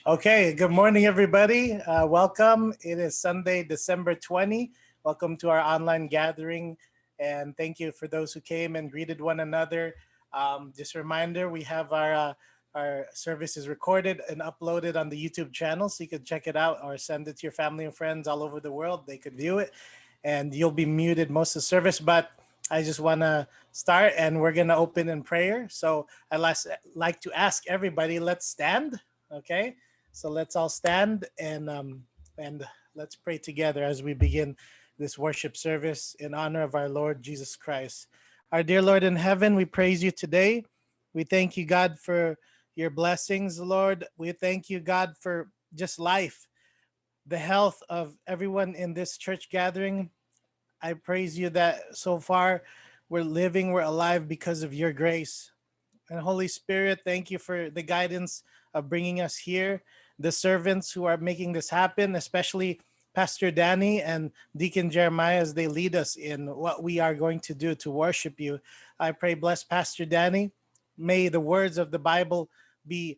Okay, good morning, everybody. Welcome. It is Sunday, December 20. Welcome to our online gathering. And thank you for those who came and greeted one another. Just a reminder, we have our service is recorded and uploaded on the YouTube channel, so you can check it out or send it to your family and friends all over the world. They could view it, and you'll be muted most of the service. But I just want to start, and we're going to open in prayer. So I'd like to ask everybody, let's stand, okay? So let's all stand and let's pray together as we begin this worship service in honor of our Lord Jesus Christ. Our dear Lord in heaven, we praise you today. We thank you, God, for your blessings, Lord. We thank you, God, for just life, the health of everyone in this church gathering. I praise you that so far we're living, we're alive because of your grace. And Holy Spirit, thank you for the guidance of bringing us here, the servants who are making this happen, especially Pastor Danny and Deacon Jeremiah as they lead us in what we are going to do to worship you. I pray, bless Pastor Danny. May the words of the Bible be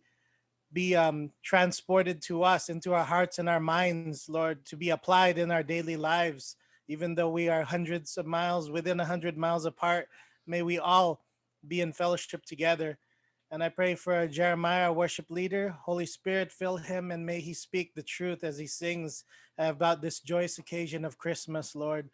transported to us, into our hearts and our minds, Lord, to be applied in our daily lives. Even though we are hundreds of miles, within 100 miles apart, may we all be in fellowship together. And I pray for Jeremiah, our worship leader. Holy Spirit, fill him and may he speak the truth as he sings about this joyous occasion of Christmas, Lord.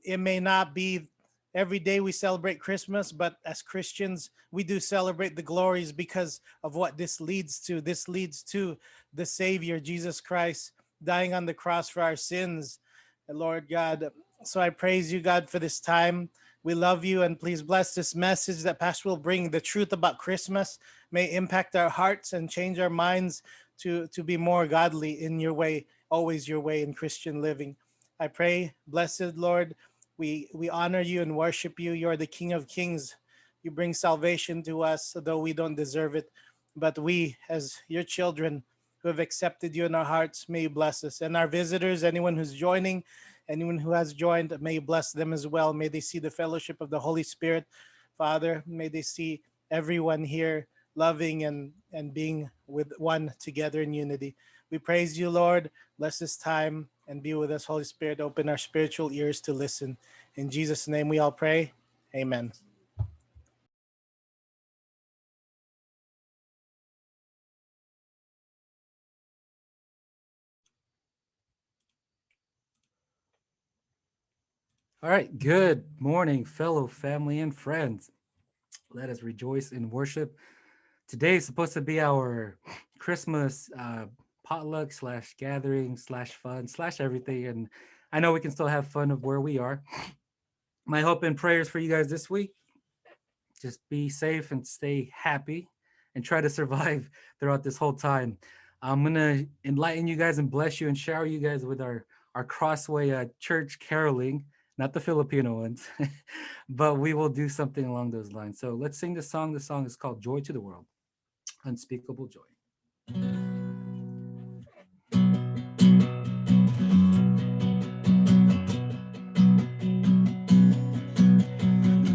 It may not be every day we celebrate Christmas, but as Christians, we do celebrate the glories because of what this leads to. This leads to the Savior, Jesus Christ, dying on the cross for our sins. And Lord God, so I praise you, God, for this time. We love you, and please bless this message that Pastor will bring. The truth about Christmas may impact our hearts and change our minds to be more godly in your way, always your way in Christian living. I pray, blessed Lord, we honor you and worship you. You are the King of Kings. You bring salvation to us, though we don't deserve it. But we, as your children who have accepted you in our hearts, may you bless us. And our visitors, anyone who's joining, anyone who has joined, may you bless them as well. May they see the fellowship of the Holy Spirit. Father, may they see everyone here loving and being with one together in unity. We praise you, Lord. Bless this time and be with us, Holy Spirit. Open our spiritual ears to listen. In Jesus' name we all pray. Amen. All right, good morning, fellow family and friends. Let us rejoice in worship. Today is supposed to be our Christmas potluck slash gathering slash fun slash everything. And I know we can still have fun of where we are. My hope and prayers for you guys this week, just be safe and stay happy and try to survive throughout this whole time. I'm going to enlighten you guys and bless you and shower you guys with our Crossway church caroling, not the Filipino ones, but we will do something along those lines. So let's sing the song. The song is called Joy to the World, Unspeakable Joy.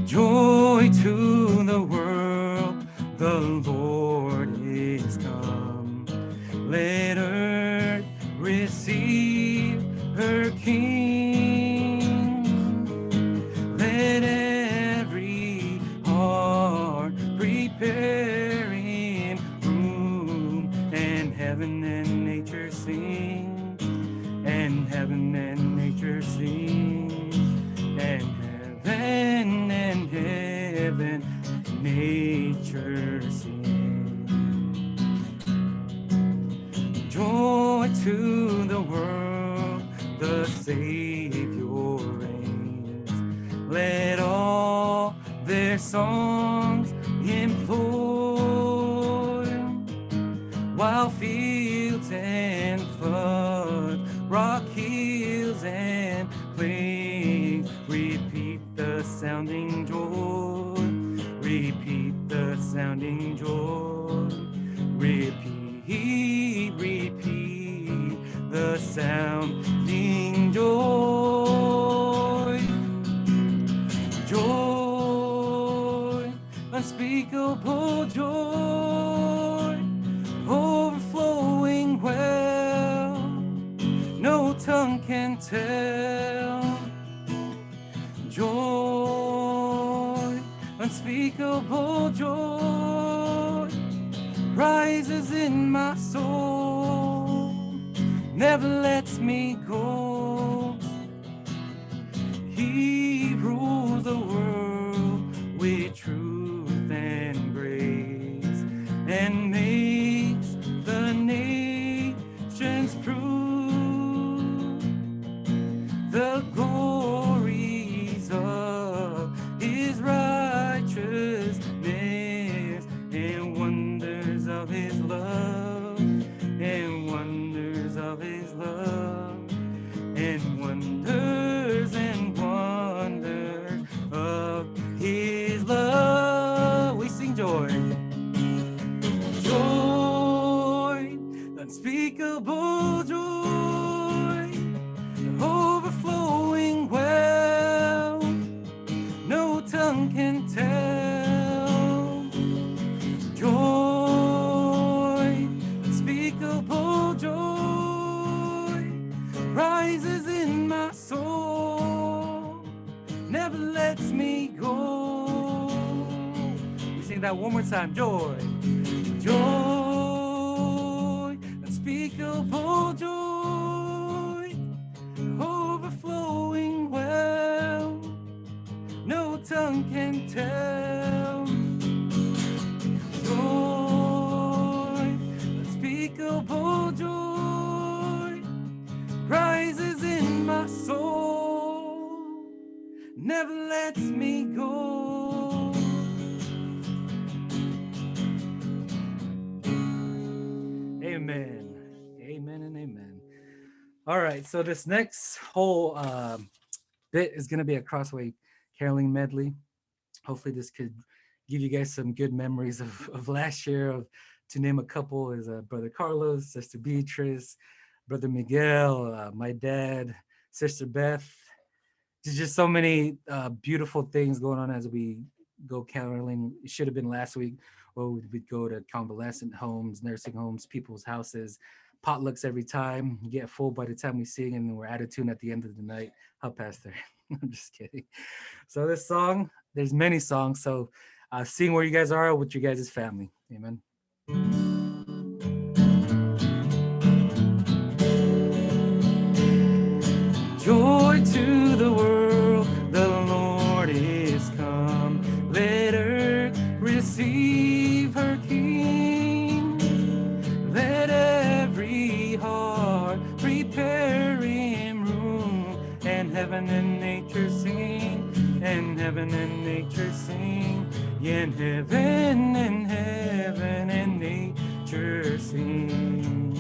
Joy to the world, the Lord is come. Let earth receive her King. Let every heart prepare in room, and heaven and nature sing, and heaven and nature sing, and heaven and heaven nature sing. Joy to the world, the Savior reigns. Let all their songs employ, while fields and floods, rock hills and plains repeat the sounding joy, repeat the sounding joy, repeat, repeat the sounding joy. Joy, unspeakable joy, overflowing tongue can tell. Joy, unspeakable joy, rises in my soul, never lets me go. He rules the world with truth and grace, and makes the nations prove the glories of his righteousness and wonders of his love, and wonders of his love, and wonders of his love. We sing joy, joy, unspeakable joy, overflowing well, no tongue can tell. Joy, unspeakable joy, rises in my soul, never lets me go. We sing that one more time. Joy, joy, unspeakable joy, overflowing well, no tongue can tell. Joy, unspeakable joy, rises in my soul, never lets me go. Amen. Amen and amen. All right, so this next whole bit is going to be a Crossway caroling medley. Hopefully this could give you guys some good memories of last year. Of, to name a couple, is Brother Carlos, Sister Beatrice, Brother Miguel, my dad, Sister Beth. There's just so many beautiful things going on as we go caroling. It should have been last week where we'd go to convalescent homes, nursing homes, people's houses, potlucks every time. You get full by the time we sing, and then we're out of tune at the end of the night. How Pastor? I'm just kidding. So this song, there's many songs. So seeing where you guys are with your guys' family. Amen. Joy to the world, the Lord is come. Let earth receive her King. Let every heart prepare him room, and heaven and nature sing, and heaven and nature sing, and heaven and nature sing.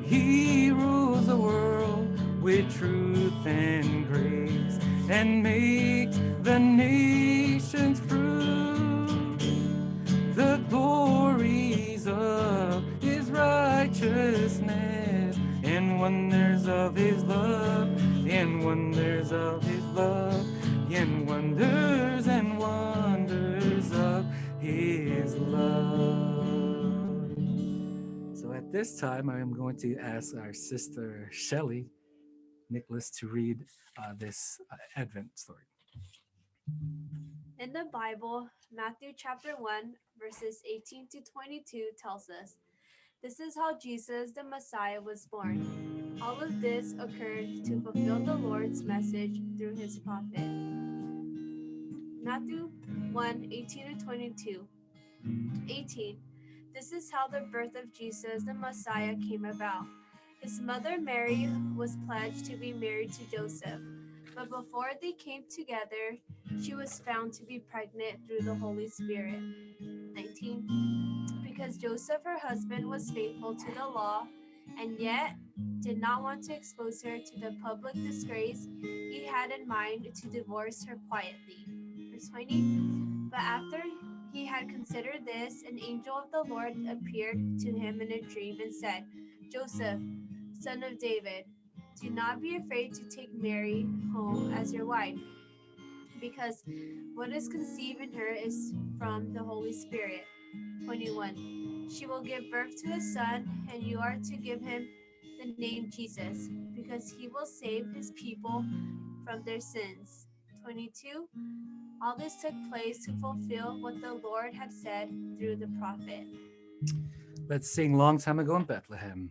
He rules the world with truth and grace, and makes the nations prove the glories of his righteousness, and wonders of his love, and wonders of his love, and wonders of his love. So at this time, I am going to ask our sister Shelly Nicholas to read this Advent story. In the Bible, Matthew chapter 1, verses 18 to 22 tells us, this is how Jesus the Messiah was born. All of this occurred to fulfill the Lord's message through his prophet. Matthew 1, 18 to 22. 18. This is how the birth of Jesus the Messiah came about. His mother Mary was pledged to be married to Joseph, but before they came together, she was found to be pregnant through the Holy Spirit. 19. Because Joseph, her husband, was faithful to the law and yet did not want to expose her to the public disgrace, he had in mind to divorce her quietly. Verse 20. But after he had considered this, an angel of the Lord appeared to him in a dream and said, Joseph, son of David, do not be afraid to take Mary home as your wife, because what is conceived in her is from the Holy Spirit. 21. She will give birth to a son, and you are to give him the name Jesus, because he will save his people from their sins. 22. All this took place to fulfill what the Lord had said through the prophet. Let's sing Long Time Ago in Bethlehem.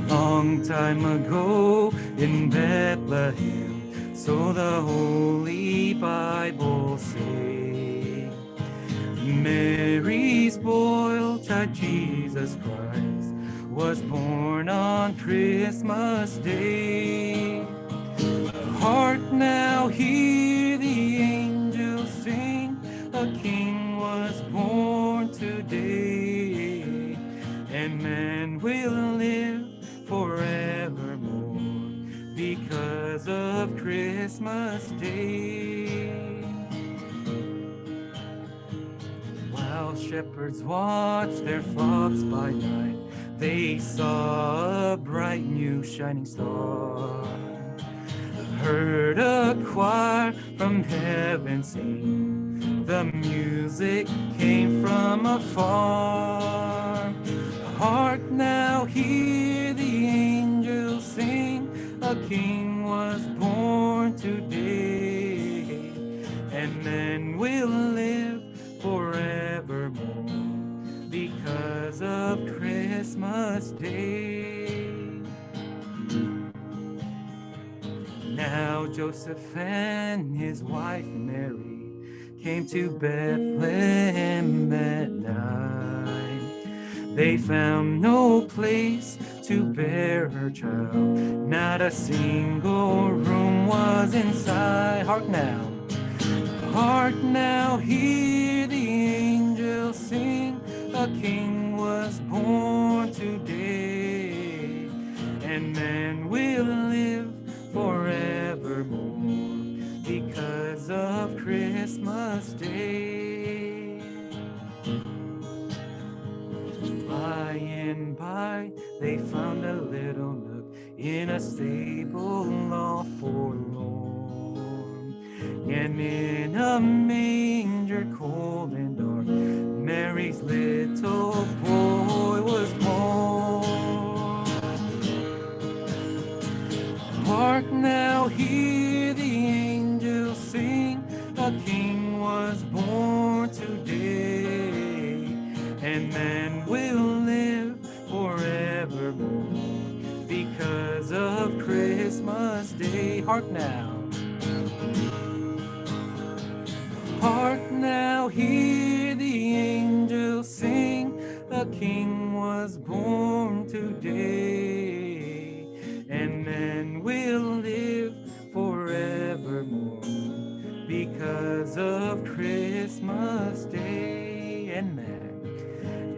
Long time ago in Bethlehem, so the Holy Bible say, Mary's boy child Jesus Christ was born on Christmas Day. Hark now, hear the angels sing, a king was born today, and man will live forevermore because of Christmas Day. While shepherds watched their flocks by night, they saw a bright new shining star. Heard a choir from heaven sing, the music came from afar. Hark now, hear the angels sing, a king was born today, and men will live forevermore because of Christmas Day. Now Joseph and his wife Mary came to Bethlehem at night. They found no place to bear her child, not a single room was inside. Hark now, hear the angels sing, a king was born today, and man will live forevermore because of Christmas Day. By and by, they found a little nook in a stable all forlorn, and in a manger cold and dark, Mary's little boy was born. Hark now, hear the angels sing, a king was born today, and man will live forevermore because of Christmas Day. Hark now, hear the angels sing, a king was born today, and men will live forevermore because of Christmas Day.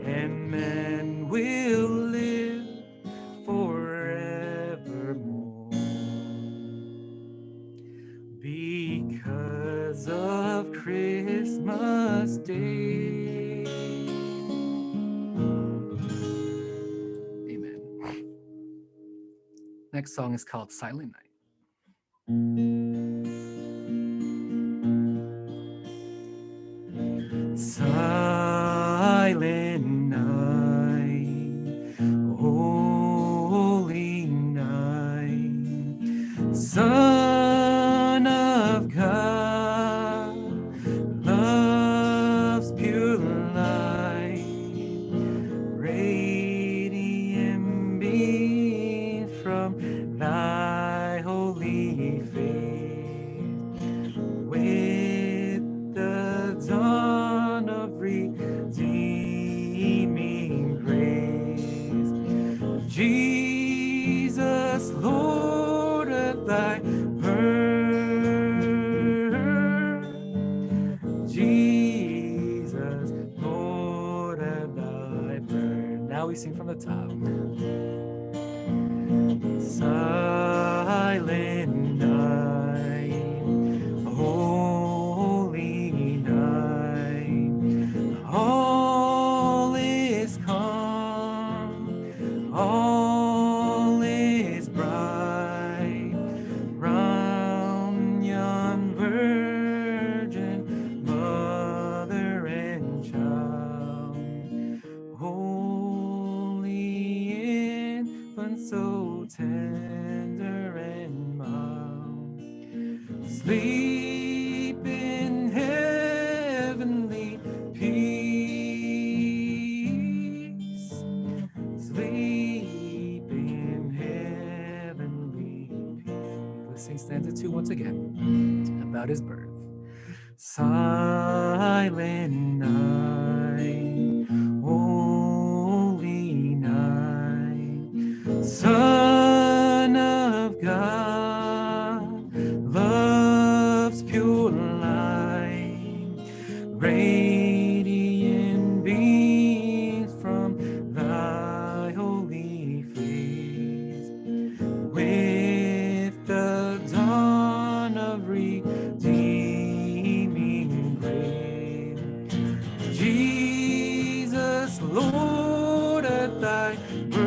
And men will live forevermore because of Christmas Day. Amen. Next song is called Silent Night. Silent night, holy night, Son of God, love's pure light, radiant beam from thy holy face, with the dawn of redeeming grace. Jesus, Lord of thy birth, Jesus, Lord of thy birth. Now we sing from the top. Silent night, holy night, all is calm, all is bright, round yon virgin mother and child, holy Sleep in heavenly peace. Sleep in heavenly peace. Let's sing stanza 2 once again about his birth. Silent night, holy night, Son of God, love's pure light, radiant beams from thy holy face, with the dawn of redeeming grace. Jesus, Lord, at thy birth.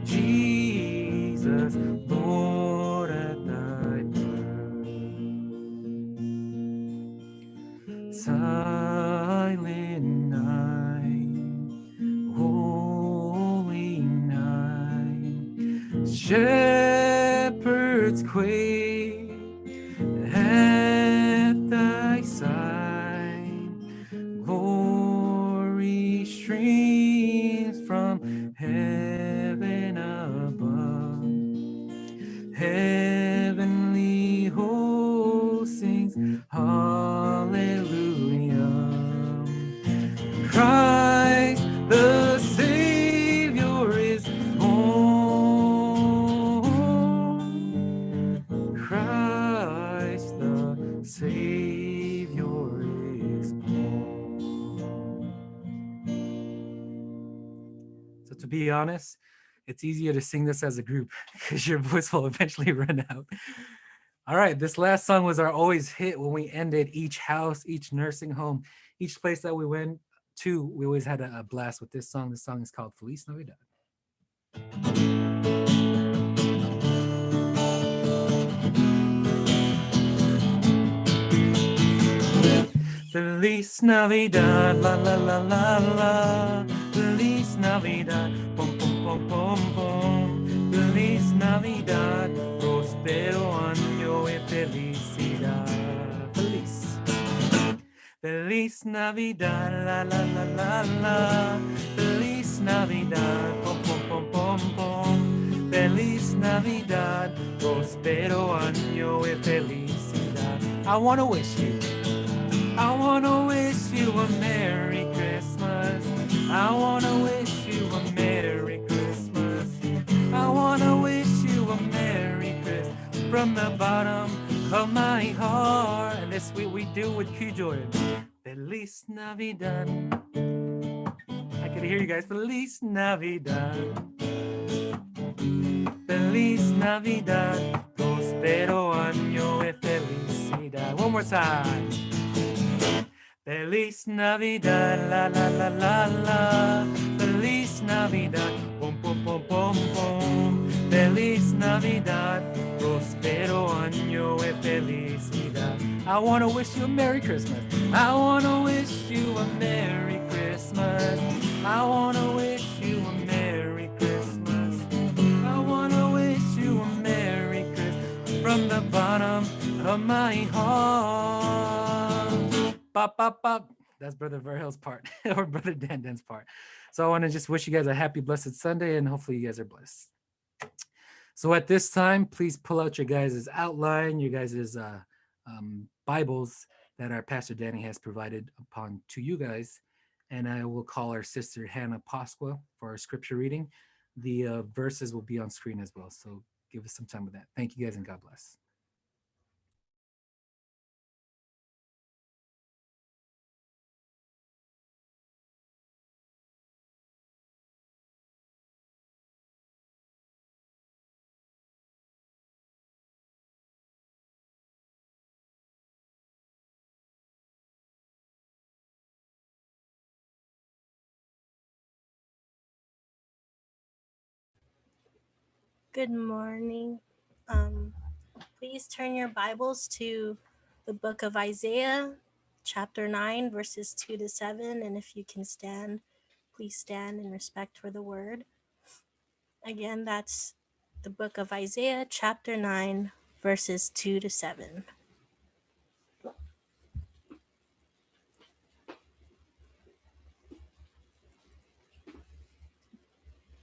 Jesus, Lord, at thy birth. Silent night, holy night, shepherds quake at thy side, glory streams from heaven above, heavenly host sings hallelujah. Christ the Savior is born. Christ the Savior is born. So to be honest, it's easier to sing this as a group because your voice will eventually run out. All right, this last song was our always hit when we ended each house, each nursing home, each place that we went to. We always had a blast with this song. This song is called Feliz Navidad. Feliz Navidad, la la la la la. Feliz Navidad, pom pom pom pom pom. Feliz Navidad, prospero año y felicidad. Feliz. Feliz Navidad, la la la la la. Feliz Navidad, pom pom pom pom pom. Feliz Navidad, prospero año y felicidad. I wanna wish you. I wanna wish you a Merry Christmas. I wanna wish you a Merry Christmas. I wanna wish you a Merry Christmas from the bottom of my heart. And this we do with Q Jordan. Feliz Navidad. I can hear you guys. Feliz Navidad. Feliz Navidad. Prospero año y felicidad. One more time. Feliz Navidad, la la la la la. Feliz Navidad, pom pom pom pom pom. Feliz Navidad, prospero año y felicidad. I wanna wish you a Merry Christmas. I wanna wish you a Merry Christmas. I wanna wish you a Merry Christmas. I wanna wish you a Merry Christmas from the bottom of my heart. Bop, bop, bop. That's Brother Verhill's part or Brother Dan's part. So I want to just wish you guys a happy, blessed Sunday, and hopefully you guys are blessed. So at this time, please pull out your guys' outline, your guys' Bibles that our Pastor Danny has provided upon to you guys. And I will call our sister Hannah Pasqua for our scripture reading. The verses will be on screen as well. So give us some time with that. Thank you guys and God bless. Good morning. Please turn your Bibles to the book of Isaiah, chapter 9, verses 2 to 7. And if you can stand, please stand in respect for the word. Again, that's The book of Isaiah, chapter 9, verses 2 to 7.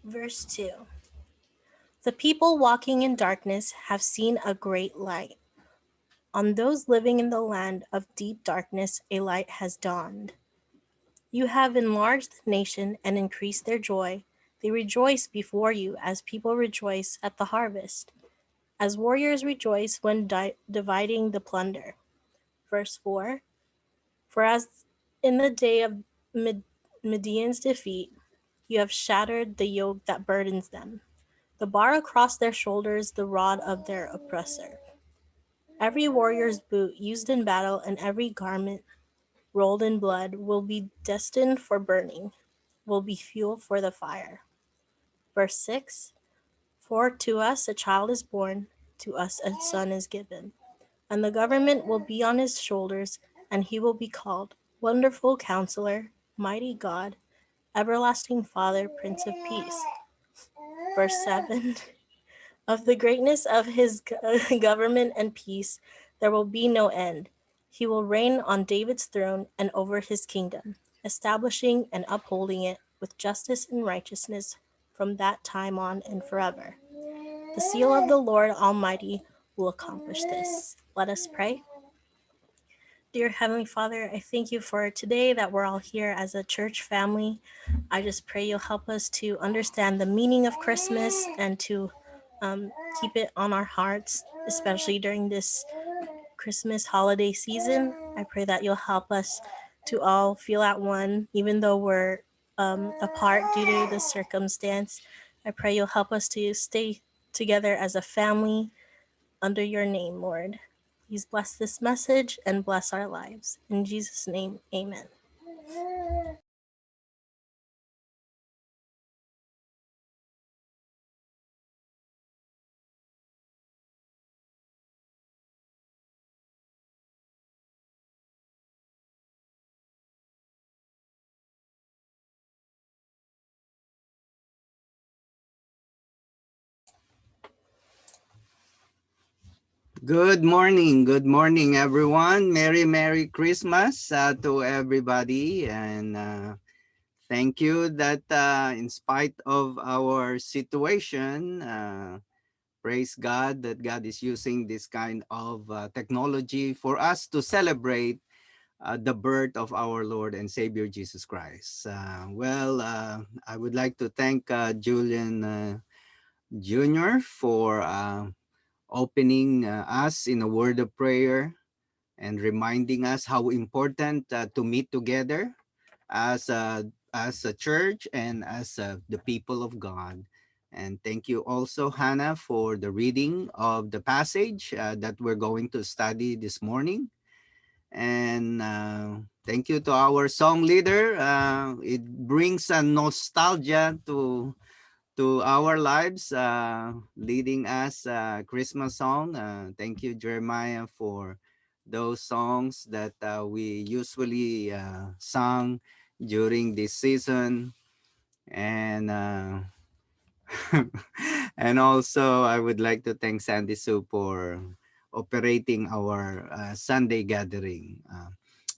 Verse 2. The people walking in darkness have seen a great light. On those living in the land of deep darkness, a light has dawned. You have enlarged the nation and increased their joy. They rejoice before you as people rejoice at the harvest, as warriors rejoice when dividing the plunder. Verse 4. For as in the day of Midian's defeat, you have shattered the yoke that burdens them, the bar across their shoulders, the rod of their oppressor. Every warrior's boot used in battle and every garment rolled in blood will be destined for burning, will be fuel for the fire. Verse 6. For to us a child is born, to us a son is given, and the government will be on his shoulders, and he will be called Wonderful Counselor, Mighty God, Everlasting Father, Prince of Peace. Verse 7. Of the greatness of his government and peace, there will be no end. He will reign on David's throne and over his kingdom, establishing and upholding it with justice and righteousness from that time on and forever. The seal of the Lord Almighty will accomplish this. Let us pray. Dear Heavenly Father, I thank you for today that we're all here as a church family. I just pray you'll help us to understand the meaning of Christmas and to keep it on our hearts, especially during this Christmas holiday season. I pray that you'll help us to all feel at one, even though we're apart due to the circumstance. I pray you'll help us to stay together as a family under your name, Lord. Please bless this message and bless our lives. In Jesus' name, amen. Good morning, everyone. Merry Christmas to everybody, and thank you that in spite of our situation, praise God that God is using this kind of technology for us to celebrate the birth of our Lord and Savior Jesus Christ. I would like to thank Julian Jr. for opening us in a word of prayer and reminding us how important to meet together as a church and as the people of God. And thank you also, Hannah, for the reading of the passage that we're going to study this morning. And thank you to our song leader. It brings a nostalgia to our lives, leading us Christmas song. Thank you, Jeremiah, for those songs that we usually sung during this season. And and also I would like to thank Sandy Sue for operating our Sunday gathering.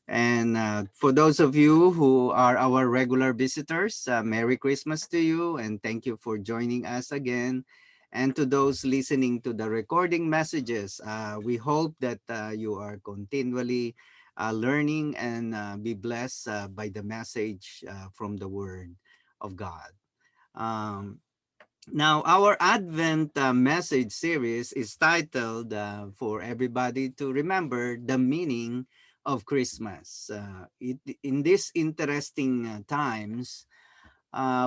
And for those of you who are our regular visitors, Merry Christmas to you, and thank you for joining us again. And to those listening to the recording messages, we hope that you are continually learning and be blessed by the message from the Word of God. Um, Now, our Advent message series is titled For Everybody to Remember the Meaning of Christmas. In these interesting times,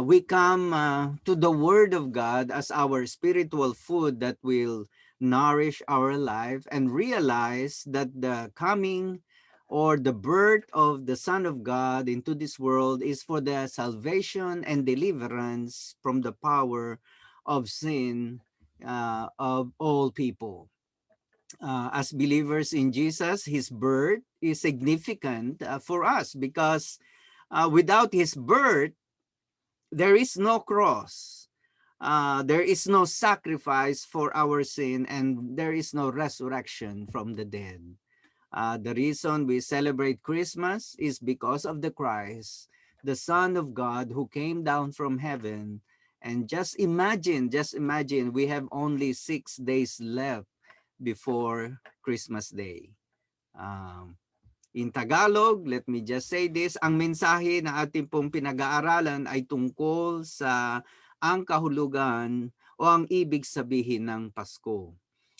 we come to the Word of God as our spiritual food that will nourish our life, and realize that the coming or the birth of the Son of God into this world is for the salvation and deliverance from the power of sin of all people. As believers in Jesus, his birth is significant for us because without his birth, there is no cross. there is no sacrifice for our sin, and there is no resurrection from the dead. The reason we celebrate Christmas is because of the Christ, the Son of God who came down from heaven. And just imagine, we have only 6 days left before Christmas Day. In Tagalog, let me just say this, ang mensahe na ating pong pinag-aaralan ay tungkol sa ang kahulugan o ang ibig sabihin ng Pasko.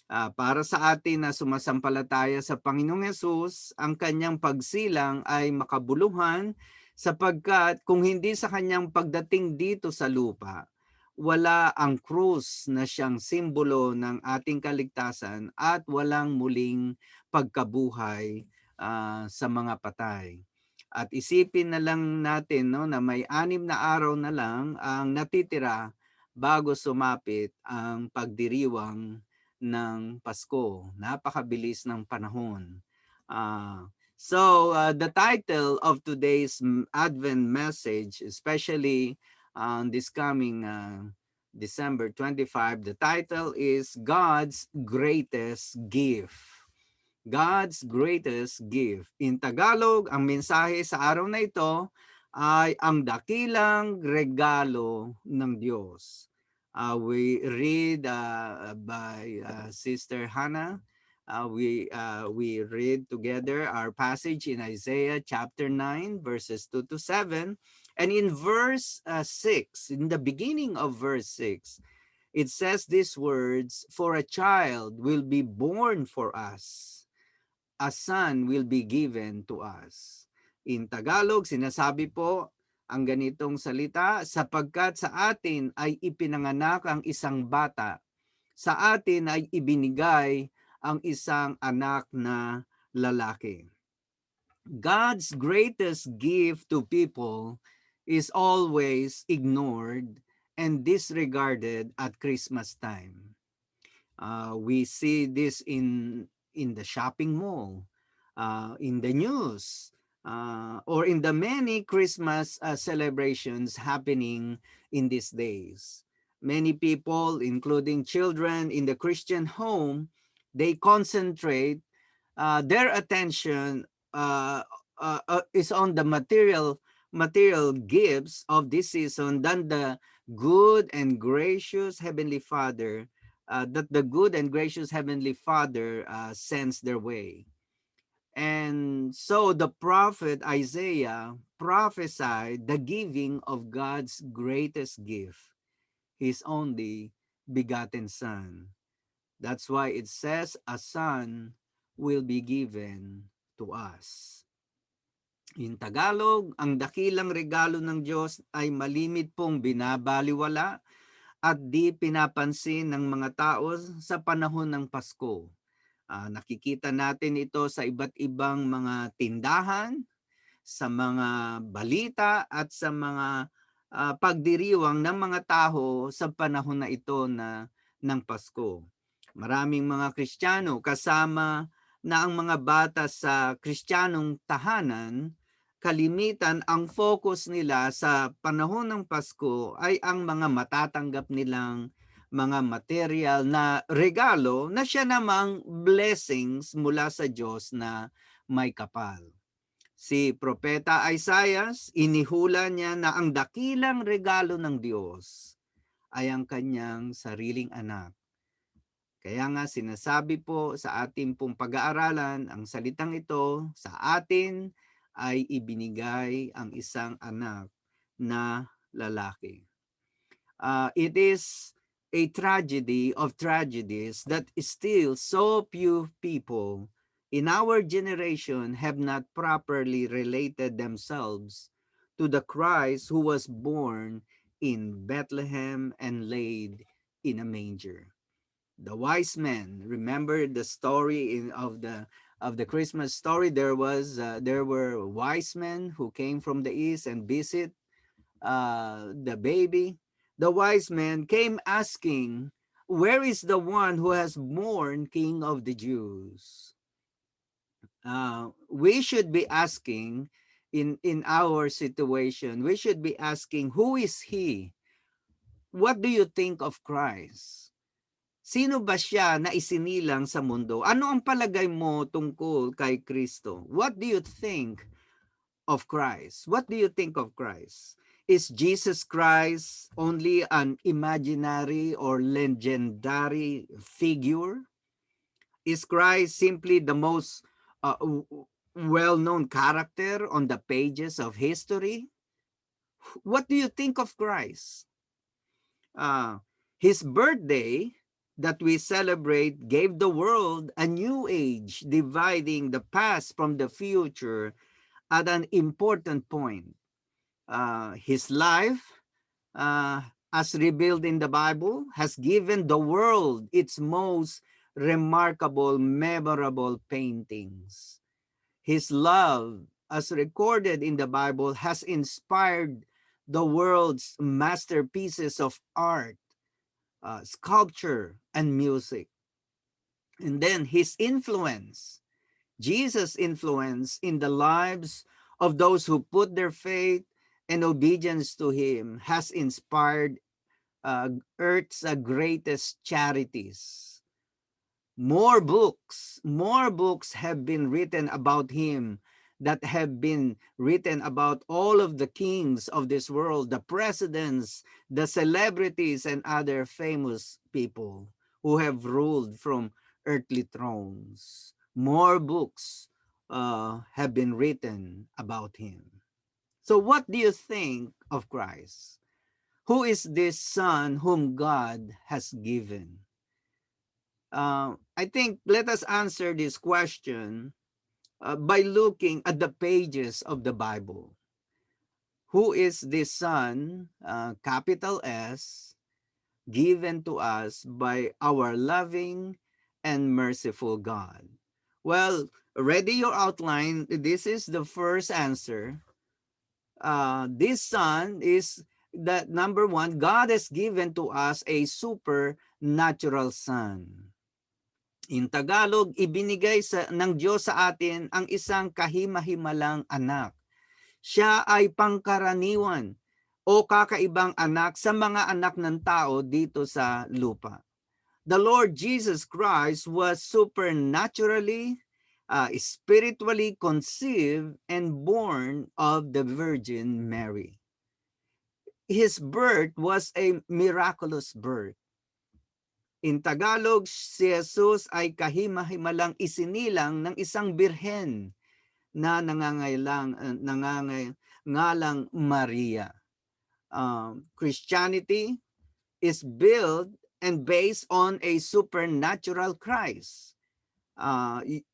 Para sa atin na sumasampalataya sa Panginoong Hesus, ang kanyang pagsilang ay makabuluhan sapagkat kung hindi sa kanyang pagdating dito sa lupa, wala ang krus na siyang simbolo ng ating kaligtasan at walang muling pagkabuhay sa mga patay. At isipin na lang natin no, na may 6 na araw na lang ang natitira bago sumapit ang pagdiriwang ng Pasko. Napakabilis ng panahon. So the title of today's Advent message, especially on this coming December 25, the title is God's Greatest Gift. God's greatest gift. In Tagalog, ang mensahe sa araw na ito ay ang dakilang regalo ng Diyos. We read by Sister Hannah. We read together our passage in Isaiah chapter 9, verses 2 to 7. And in verse 6, in the beginning of verse 6, it says these words, "For a child will be born for us. A son will be given to us." In Tagalog, sinasabi po ang ganitong salita, sapagkat sa atin ay ipinanganak ang isang bata, sa atin ay ibinigay ang isang anak na lalaki. God's greatest gift to people is always ignored and disregarded at Christmas time. We see this in the shopping mall, in the news, or in the many Christmas celebrations happening in these days. Many people, including children in the Christian home, they concentrate their attention is on the material gifts of this season than the good and gracious Heavenly Father that the good and gracious Heavenly Father sends their way. And so the prophet Isaiah prophesied the giving of God's greatest gift, his only begotten Son. That's why it says a son will be given to us. In Tagalog, ang dakilang regalo ng Diyos ay malimit pong binabaliwala at di pinapansin ng mga tao sa panahon ng Pasko. Nakikita natin ito sa iba't ibang mga tindahan, sa mga balita at sa mga pagdiriwang ng mga tao sa panahon na ito ng Pasko. Maraming mga Kristiyano kasama na ang mga bata sa Kristiyanong tahanan, kalimitan ang focus nila sa panahon ng Pasko ay ang mga matatanggap nilang mga material na regalo na siya namang blessings mula sa Diyos na may kapal. Si Propeta Isaiah, inihula niya na ang dakilang regalo ng Diyos ay ang kanyang sariling anak. Kaya nga sinasabi po sa ating pong pag-aaralan, ang salitang ito sa atin ay ibinigay ang isang anak na lalaki. It is a tragedy of tragedies that still so few people in our generation have not properly related themselves to the Christ who was born in Bethlehem and laid in a manger. The wise men, remember the story of the Christmas story. There were wise men who came from the east and visit the baby. The wise men came asking, "Where is the one who has born King of the Jews?" We should be asking in our situation. We should be asking, who is he What do you think of Christ? Sino ba siya na isinilang sa mundo? Ano ang palagay mo tungkol kay Kristo? What do you think of Christ? What do you think of Christ? Is Jesus Christ only an imaginary or legendary figure? Is Christ simply the most well-known character on the pages of history? What do you think of Christ? His birthday that we celebrate gave the world a new age, dividing the past from the future at an important point. His life, as revealed in the Bible, has given the world its most remarkable, memorable paintings. His love, as recorded in the Bible, has inspired the world's masterpieces of art, sculpture, and music. And then his influence, Jesus' influence in the lives of those who put their faith and obedience to him has inspired earth's greatest charities. More books have been written about him that have been written about all of the kings of this world, the presidents, the celebrities, and other famous people who have ruled from earthly thrones. More books have been written about him. So what do you think of Christ? Who is this son whom God has given? I think let us answer this question by looking at the pages of the Bible. Who is this son, capital S, given to us by our loving and merciful God? Well, ready your outline. This is the first answer. This son is that number one, God has given to us a supernatural son. In Tagalog, ibinigay ng Diyos sa atin ang isang kahima-himalang anak. Siya ay pangkaraniwan o kakaibang anak sa mga anak ng tao dito sa lupa. The Lord Jesus Christ was supernaturally, spiritually conceived and born of the Virgin Mary. His birth was a miraculous birth. In Tagalog, si Jesus ay kahima-himalang isinilang ng isang birhen na nangangalang Maria. Christianity is built and based on a supernatural Christ.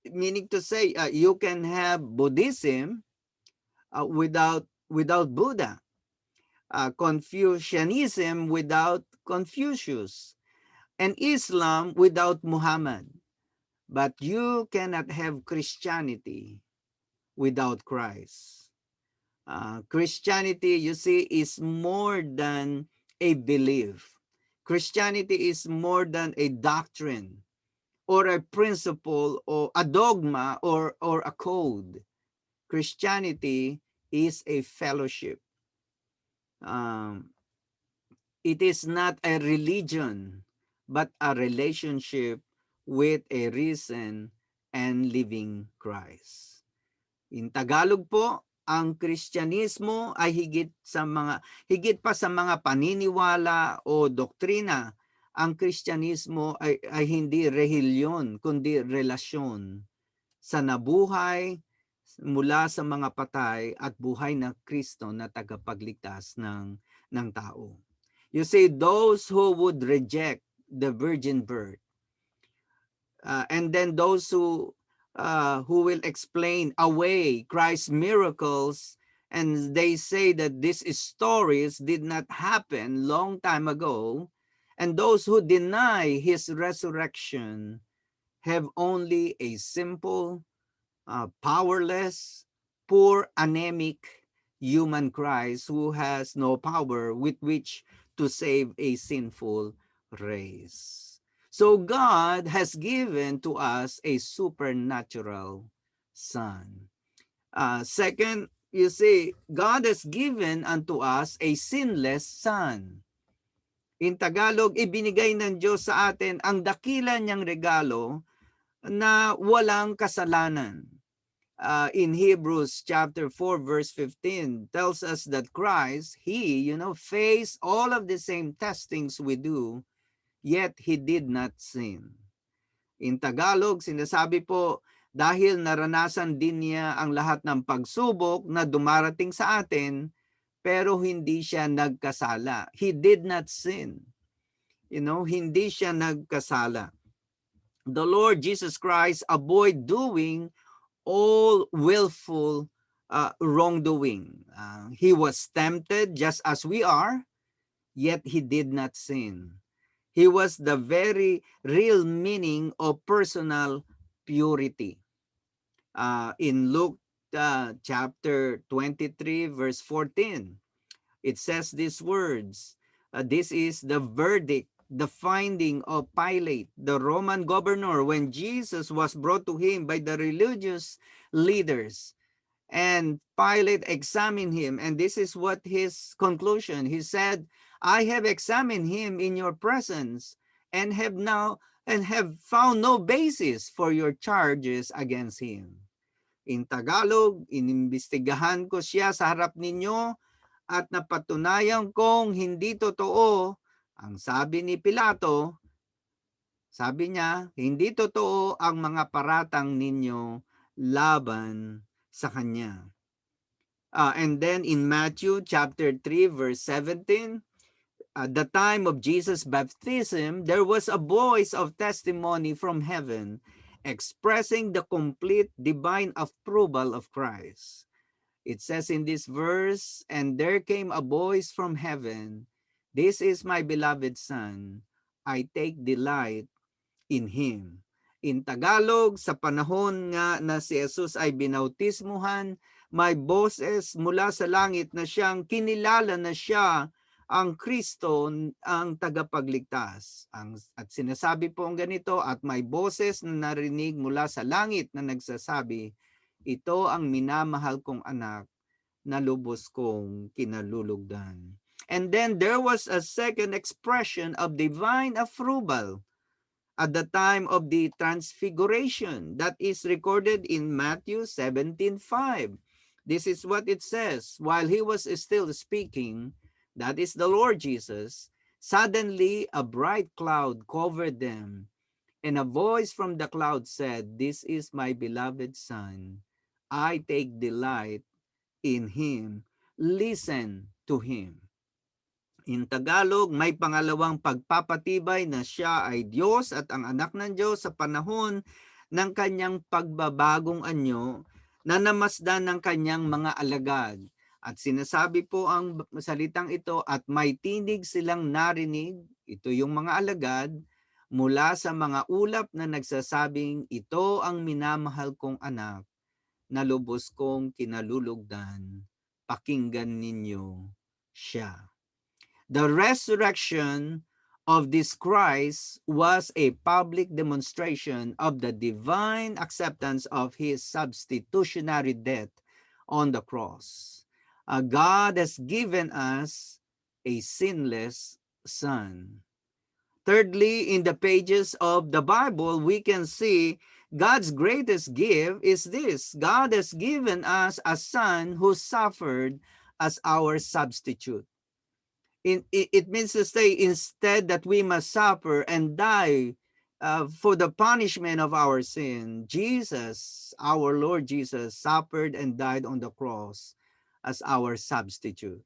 Meaning to say, you can have Buddhism without Buddha, Confucianism without Confucius, and Islam without Muhammad. But you cannot have Christianity without Christ. Christianity, you see, is more than a belief. Christianity is more than a doctrine or a principle or a dogma or a code. Christianity is a fellowship. It is not a religion, but a relationship with a risen and living Christ. In Tagalog po, ang Kristyanismo ay higit pa sa mga paniniwala o doktrina. Ang Kristyanismo ay hindi relihiyon, kundi relasyon sa nabuhay mula sa mga patay at buhay na Kristo na tagapagligtas ng tao. You see, those who would reject the virgin birth, and then those who will explain away Christ's miracles, and they say that these stories did not happen long time ago, and those who deny his resurrection have only a simple, powerless, poor, anemic human Christ who has no power with which to save a sinful race. So God has given to us a supernatural son. Second, you see, God has given unto us a sinless son. In Tagalog, ibinigay ng Diyos sa atin ang dakila niyang regalo na walang kasalanan. In Hebrews chapter 4 verse 15 tells us that Christ, he, faced all of the same testings we do, yet he did not sin. In Tagalog, sinasabi po, dahil naranasan din niya ang lahat ng pagsubok na dumarating sa atin, pero hindi siya nagkasala. He did not sin. Hindi siya nagkasala. The Lord Jesus Christ avoid doing all willful wrongdoing. He was tempted just as we are, yet he did not sin. He was the very real meaning of personal purity. In Luke chapter 23, verse 14, it says these words. This is the verdict, the finding of Pilate, the Roman governor, when Jesus was brought to him by the religious leaders. And Pilate examined him, and this is what his conclusion. He said, I have examined him in your presence and have found no basis for your charges against him. In Tagalog, inimbestigahan ko siya sa harap ninyo at napatunayan kong hindi totoo. Ang sabi ni Pilato, sabi niya, hindi totoo ang mga paratang ninyo laban sa kanya. And then in Matthew chapter 3 verse 17, at the time of Jesus' baptism, there was a voice of testimony from heaven expressing the complete divine approval of Christ. It says in this verse, and there came a voice from heaven, this is my beloved Son, I take delight in Him. In Tagalog, sa panahon nga na si Jesus ay binautismuhan, may boses mula sa langit na siyang kinilala na siya ang Kristo, ang tagapagligtas. At sinasabi po ang ganito, at may boses na narinig mula sa langit na nagsasabi, ito ang minamahal kong anak na lubos kong kinalulugdan. And then there was a second expression of divine approval at the time of the transfiguration that is recorded in Matthew 17:5. This is what it says. While he was still speaking, that is the Lord Jesus, suddenly a bright cloud covered them, and a voice from the cloud said, this is my beloved Son. I take delight in Him. Listen to Him. In Tagalog, may pangalawang pagpapatibay na siya ay Diyos at ang anak ng Diyos sa panahon ng kanyang pagbabagong anyo na namasdan ng kanyang mga alagad. At sinasabi po ang salitang ito, at may tinig silang narinig, ito yung mga alagad, mula sa mga ulap na nagsasabing, ito ang minamahal kong anak, na lubos kong kinalulugdan, pakinggan ninyo siya. The resurrection of this Christ was a public demonstration of the divine acceptance of His substitutionary death on the cross. God has given us a sinless Son. Thirdly, in the pages of the Bible, we can see God's greatest gift is this. God has given us a Son who suffered as our substitute. It means to say, instead that we must suffer and die for the punishment of our sin, Jesus, our Lord Jesus, suffered and died on the cross as our substitute.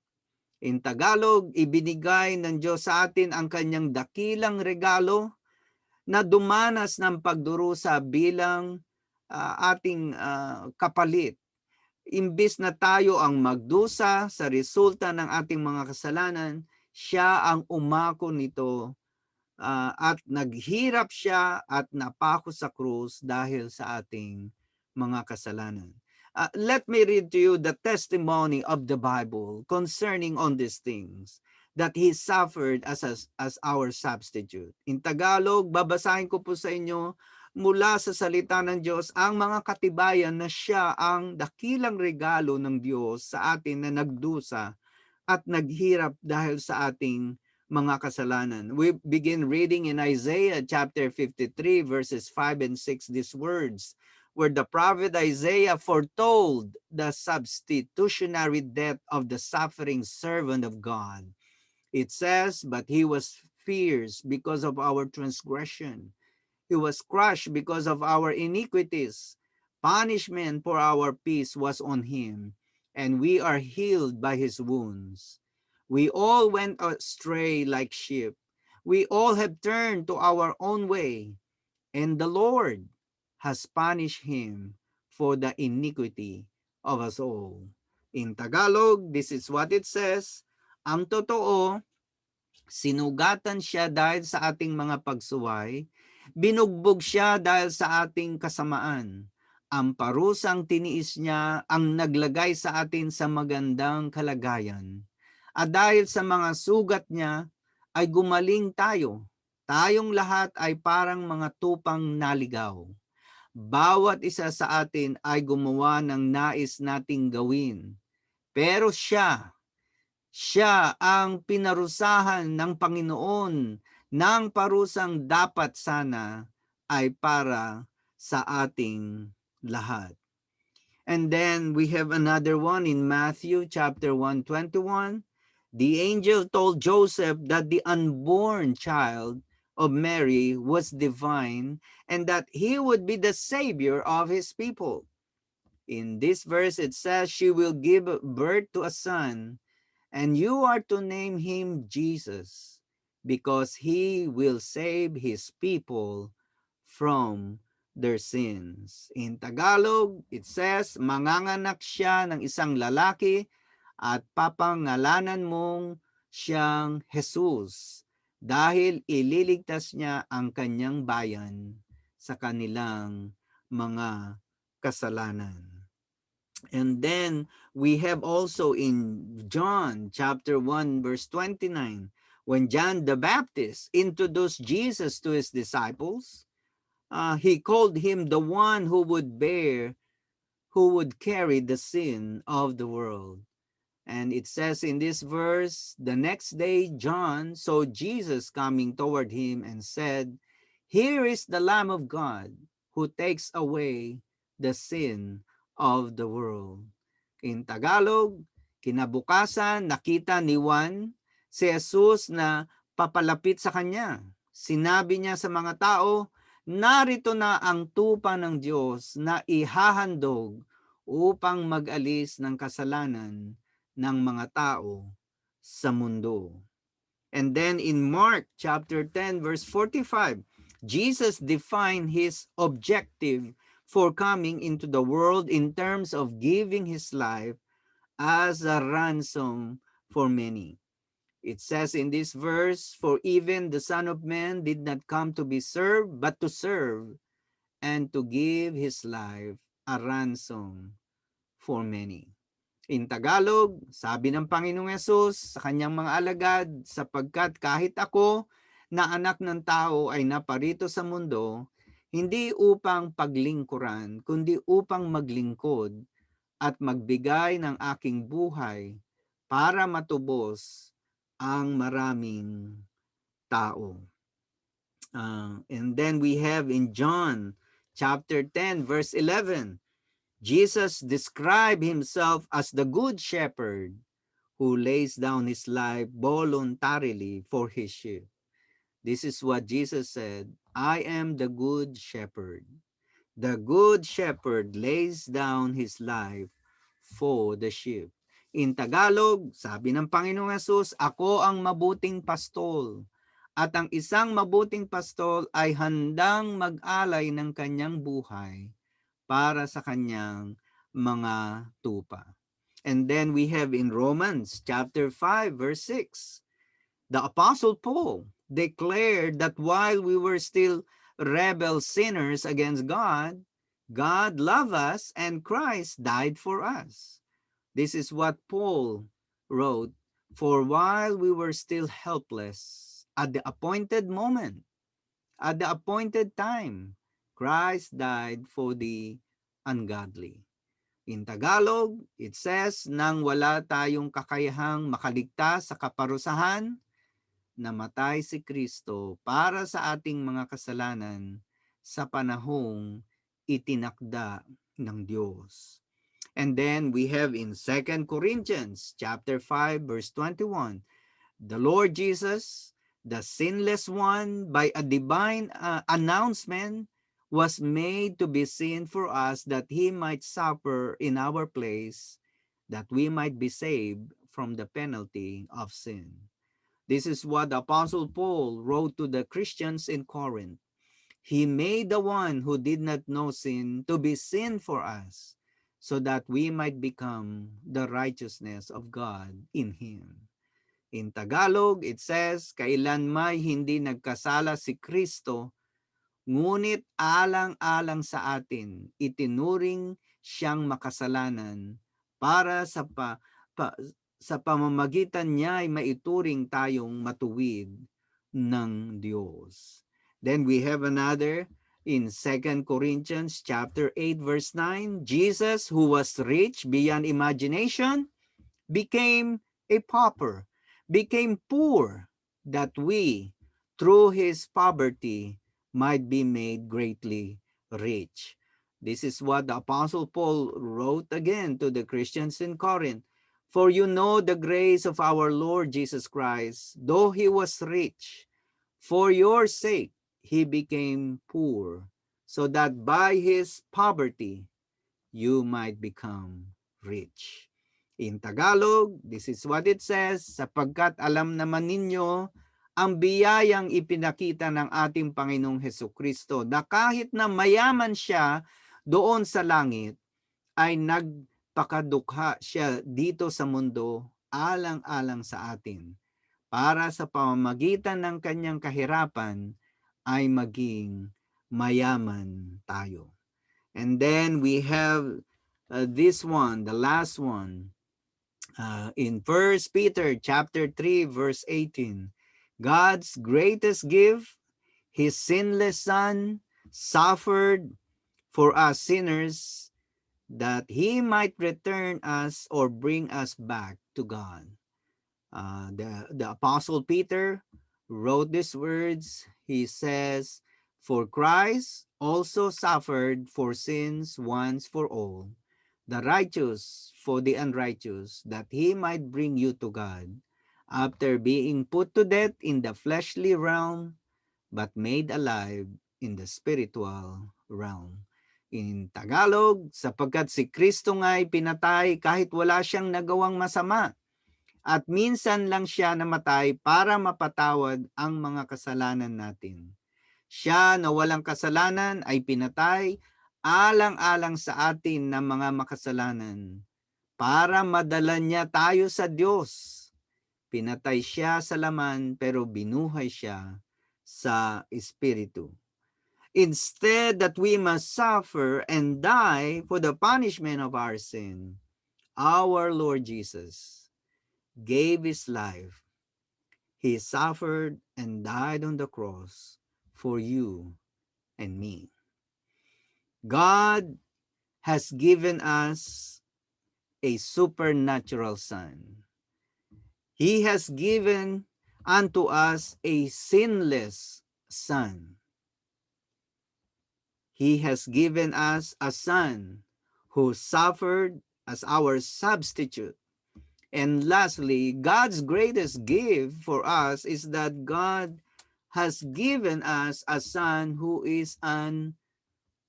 In Tagalog, ibinigay ng Diyos sa atin ang kanyang dakilang regalo na dumanas ng pagdurusa bilang ating kapalit. Imbis na tayo ang magdusa sa resulta ng ating mga kasalanan, siya ang umako nito at naghirap siya at napako sa krus dahil sa ating mga kasalanan. Let me read to you the testimony of the Bible concerning on these things, that He suffered as our substitute. In Tagalog, babasahin ko po sa inyo mula sa salita ng Diyos ang mga katibayan na siya ang dakilang regalo ng Diyos sa atin na nagdusa at naghirap dahil sa ating mga kasalanan. We begin reading in Isaiah chapter 53 verses 5 and 6 these words, where the prophet Isaiah foretold the substitutionary death of the suffering servant of God. It says, "But he was pierced because of our transgression. He was crushed because of our iniquities. Punishment for our peace was on him, and we are healed by his wounds. We all went astray like sheep. We all have turned to our own way, and the Lord has punished him for the iniquity of us all." In Tagalog, this is what it says, "Ang totoo, sinugatan siya dahil sa ating mga pagsuway, binugbog siya dahil sa ating kasamaan. Ang parusang tiniis niya ang naglagay sa atin sa magandang kalagayan. At dahil sa mga sugat niya, ay gumaling tayo. Tayong lahat ay parang mga tupang naligaw. Bawat isa sa atin ay gumawa ng nais nating gawin. Pero siya ang pinarusahan ng Panginoon ng parusang dapat sana ay para sa ating lahat. And then we have another one in Matthew chapter 1:21. The angel told Joseph that the unborn child of Mary was divine and that he would be the savior of his people. In this verse it says, "She will give birth to a son, and you are to name him Jesus, because he will save his people from their sins." In Tagalog, it says, "Manganganak siya ng isang lalaki at papangalanan mong siyang Jesus, dahil ililigtas niya ang kanyang bayan sa kanilang mga kasalanan." And then we have also in John chapter 1 verse 29, when John the Baptist introduced Jesus to his disciples, he called him the one who would carry the sin of the world. And it says in this verse, "The next day John saw Jesus coming toward him and said, 'Here is the Lamb of God who takes away the sin of the world.'" In Tagalog, kinabukasan nakita ni Juan si Jesus na papalapit sa kanya. Sinabi niya sa mga tao, "Narito na ang tupa ng Diyos na ihahandog upang mag-alis ng kasalanan ng mga tao sa mundo." And then in Mark chapter 10 verse 45, Jesus defined his objective for coming into the world in terms of giving his life as a ransom for many. It says in this verse, "For even the Son of Man did not come to be served, but to serve, and to give his life a ransom for many." In Tagalog, sabi ng Panginoong Yesus sa kanyang mga alagad, "Sapagkat kahit ako na anak ng tao ay naparito sa mundo, hindi upang paglingkuran, kundi upang maglingkod at magbigay ng aking buhay para matubos ang maraming tao." And then we have in John chapter 10 verse 11, Jesus described himself as the good shepherd who lays down his life voluntarily for his sheep. This is what Jesus said, "I am the good shepherd. The good shepherd lays down his life for the sheep." In Tagalog, sabi ng Panginoong Yesus, "Ako ang mabuting pastol, at ang isang mabuting pastol ay handang mag-alay ng kanyang buhay para sa kanyang mga tupa." And then we have in Romans chapter 5 verse 6, the Apostle Paul declared that while we were still rebel sinners against God, God loved us and Christ died for us. This is what Paul wrote, "For while we were still helpless, at the appointed moment, at the appointed time, Christ died for the ungodly." In Tagalog, it says, nang wala tayong kakayahang makaligtas sa kaparusahan, namatay si Kristo para sa ating mga kasalanan sa panahong itinakda ng Diyos. And then we have in 2 Corinthians chapter 5 verse 21, the Lord Jesus, the sinless one, by a divine announcement, was made to be sin for us that he might suffer in our place, that we might be saved from the penalty of sin. This is what the Apostle Paul wrote to the Christians in Corinth. He made the one who did not know sin to be sin for us, so that we might become the righteousness of God in Him. In Tagalog, it says, kailanmay hindi nagkasala si Kristo, ngunit alang-alang sa atin, itinuring siyang makasalanan para sa pamamagitan niya ay maituring tayong matuwid ng Diyos. Then we have another in 2 Corinthians chapter 8 verse 9, Jesus, who was rich beyond imagination, became a pauper, became poor, that we, through his poverty, might be made greatly rich. This is what the Apostle Paul wrote again to the Christians in Corinth. For you know the grace of our Lord Jesus Christ, though he was rich, for your sake he became poor, so that by his poverty you might become rich. In Tagalog, this is what it says, sapagkat alam naman ninyo ang biyayang ipinakita ng ating Panginoong Hesukristo, na kahit na mayaman siya doon sa langit, ay nagpakadukha siya dito sa mundo alang-alang sa atin, para sa pamamagitan ng kanyang kahirapan ay maging mayaman tayo. And then we have this one, the last one, in 1 Peter chapter 3 verse 18. God's greatest gift, his sinless son, suffered for us sinners, that he might return us or bring us back to God. The Apostle Peter wrote these words. He says, for Christ also suffered for sins once for all, the righteous for the unrighteous, that he might bring you to God, after being put to death in the fleshly realm, but made alive in the spiritual realm. In Tagalog, sapagkat si Kristo nga'y pinatay kahit wala siyang nagawang masama, at minsan lang siya namatay para mapatawad ang mga kasalanan natin. Siya na walang kasalanan ay pinatay alang-alang sa atin na mga makasalanan, para madala niya tayo sa Diyos. Pinatay siya sa laman pero binuhay siya sa espiritu. Instead that we must suffer and die for the punishment of our sin, our Lord Jesus gave his life. He suffered and died on the cross for you and me. God has given us a supernatural Son. He has given unto us a sinless Son. He has given us a Son who suffered as our substitute. And lastly, God's greatest gift for us is that God has given us a Son who is an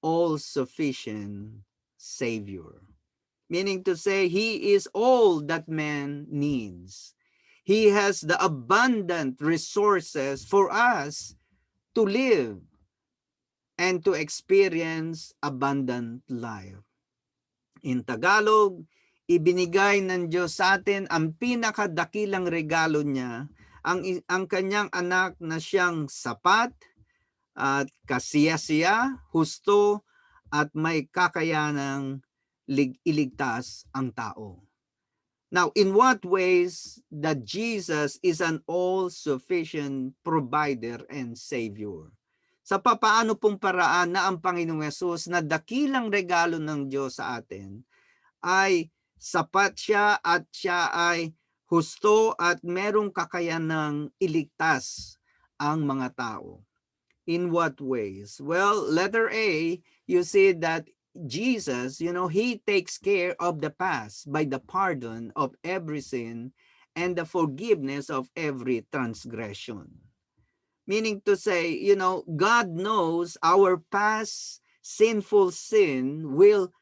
all-sufficient Savior. Meaning to say, He is all that man needs. He has the abundant resources for us to live and to experience abundant life. In Tagalog, ibinigay ng Diyos sa atin ang pinakadakilang regalo niya, ang kanyang anak na siyang sapat at kasiyasiya, husto at may kakayanang iligtas ang tao. Now, in what ways that Jesus is an all-sufficient provider and Savior? Sa papaano pong paraan na ang Panginoong Hesus na dakilang regalo ng Diyos sa atin ay sapat siya at siya ay husto at merong kakayanang iligtas ang mga tao. In what ways? Well, letter A, you see that Jesus, he takes care of the past by the pardon of every sin and the forgiveness of every transgression. Meaning to say, God knows our past sinful sin will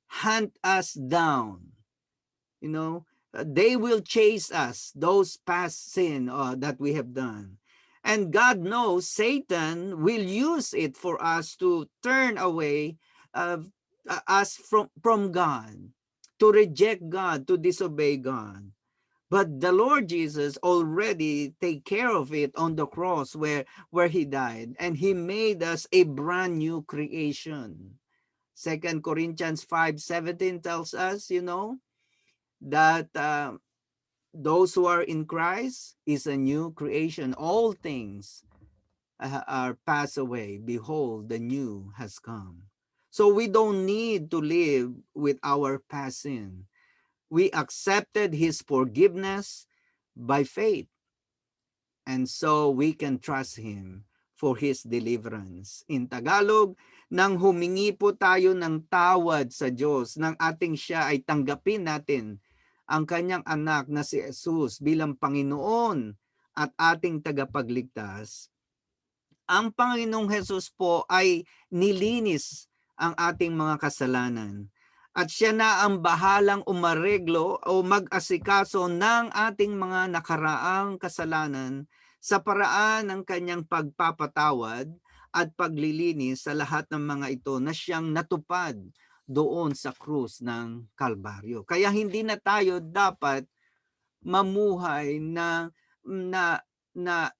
hunt us down. They will chase us, those past sin that we have done. And God knows Satan will use it for us to turn away us from God, to reject God, to disobey God. But the Lord Jesus already take care of it on the cross where he died, and he made us a brand new creation. 2 Corinthians 5:17 tells us, that those who are in Christ is a new creation. All things are passed away. Behold, the new has come. So we don't need to live with our past sin. We accepted his forgiveness by faith. And so we can trust him for his deliverance. In Tagalog, nang humingi po tayo ng tawad sa Diyos, nang ating siya ay tanggapin natin ang kanyang anak na si Jesus bilang Panginoon at ating tagapagligtas, ang Panginoong Jesus po ay nilinis ang ating mga kasalanan. At siya na ang bahalang umareglo o mag-asikaso ng ating mga nakaraang kasalanan sa paraan ng kanyang pagpapatawad at paglilinis sa lahat ng mga ito na siyang natupad doon sa krus ng Kalbaryo. Kaya hindi na tayo dapat mamuhay na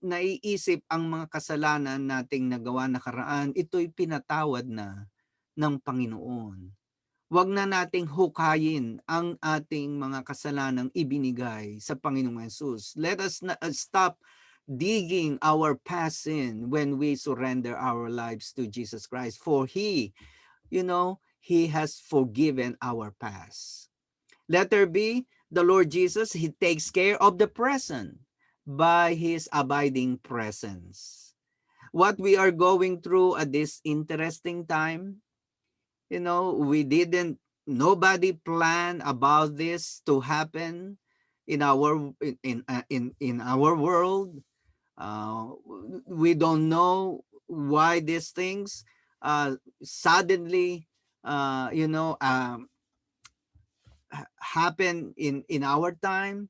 naiisip ang mga kasalanan nating nagawa nakaraan, ito'y pinatawad na ng Panginoon. Huwag na nating hukayin ang ating mga kasalanang ibinigay sa Panginoong Hesus. Let us stop digging our past sin when we surrender our lives to Jesus Christ. For He has forgiven our past. Letter B, the Lord Jesus, He takes care of the present by His abiding presence. What we are going through at this interesting time, nobody planned about this to happen in our world. We don't know why these things suddenly happen in our time,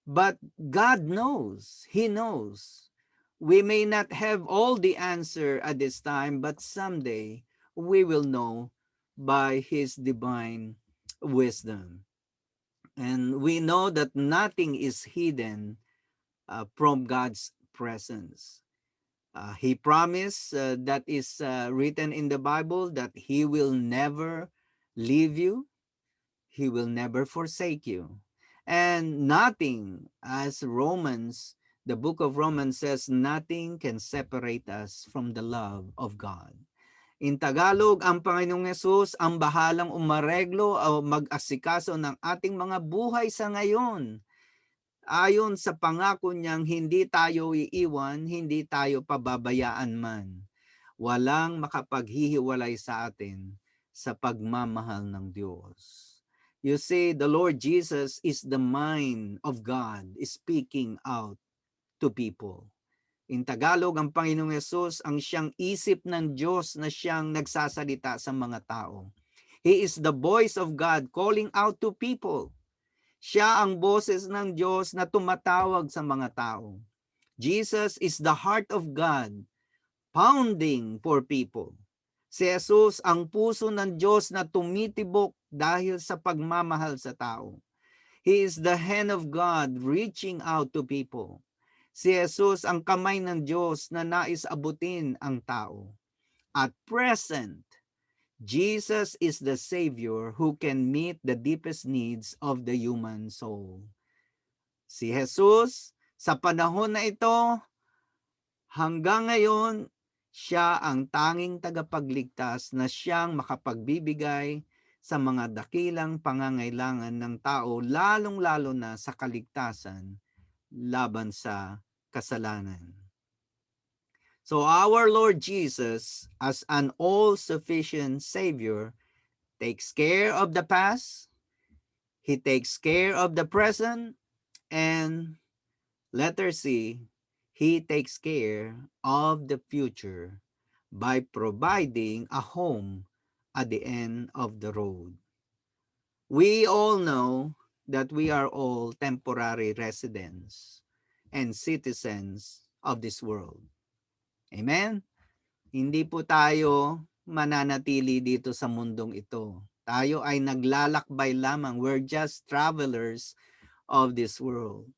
but God knows. He knows. We may not have all the answer at this time, but someday we will know by His divine wisdom. And we know that nothing is hidden from God's presence. He promised, that is written in the Bible, that He will never leave you. He will never forsake you. And nothing, as the book of Romans says, nothing can separate us from the love of God. In Tagalog, ang Panginoong Hesus ang bahalang umareglo o mag-asikaso ng ating mga buhay sa ngayon. Ayon sa pangako niyang hindi tayo iiwan, hindi tayo pababayaan man. Walang makapaghihiwalay sa atin sa pagmamahal ng Diyos. You see, the Lord Jesus is the mind of God speaking out to people. In Tagalog, ang Panginoong Hesus ang siyang isip ng Diyos na siyang nagsasalita sa mga tao. He is the voice of God calling out to people. Siya ang boses ng Diyos na tumatawag sa mga tao. Jesus is the heart of God, pounding for people. Si Jesus ang puso ng Diyos na tumitibok dahil sa pagmamahal sa tao. He is the hand of God reaching out to people. Si Jesus ang kamay ng Diyos na nais abutin ang tao. At present, Jesus is the Savior who can meet the deepest needs of the human soul. Si Jesus, sa panahon na ito, hanggang ngayon, siya ang tanging tagapagligtas na siyang makapagbibigay sa mga dakilang pangangailangan ng tao, lalong-lalo na sa kaligtasan laban sa kasalanan. So our Lord Jesus, as an all-sufficient Savior, takes care of the past, He takes care of the present, and letter C, He takes care of the future by providing a home at the end of the road. We all know that we are all temporary residents and citizens of this world. Amen? Hindi po tayo mananatili dito sa mundong ito. Tayo ay naglalakbay lamang. We're just travelers of this world.